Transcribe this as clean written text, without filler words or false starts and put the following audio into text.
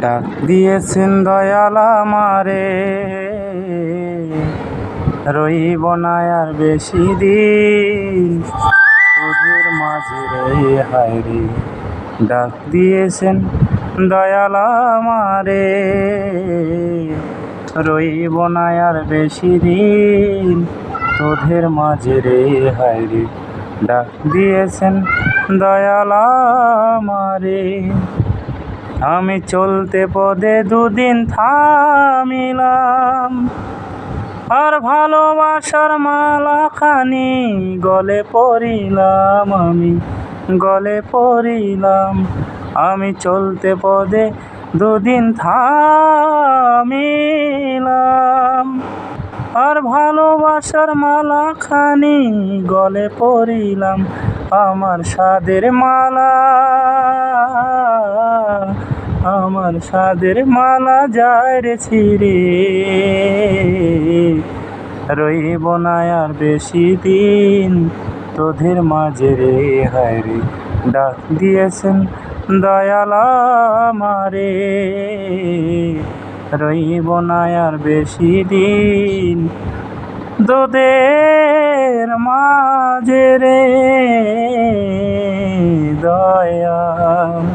ডাক দিয়েছেন দয়াল আমারে, রইব না আর বেশি দিন তোদের মাঝে রে। হায় রে, ডাক দিয়েছেন দয়াল আমারে, রইব না আর বেশি দিন তোদের মাঝে রে। হায় রে, ডাক দিয়েছেন দয়াল আমারে। আমি চলতে পদে দুদিন থামিলাম, আর ভালোবাসার মালাখানি গলে পড়িলাম, আমি গলে পড়িলাম। আমি চলতে পদে দুদিন থামিলাম, আর ভালোবাসার মালাখানি গলে পড়িলাম। আমার সাদের মালা, আমার সাদের মালা যায় রে ছিঁড়ে, রইব না আর বেশি দিন তোদের মাঝে রে। হায় রে, ডাক দিয়েছেন দয়াল আমারে, রইব না আর বেশি দিন তোদের মাঝে রে দয়াল।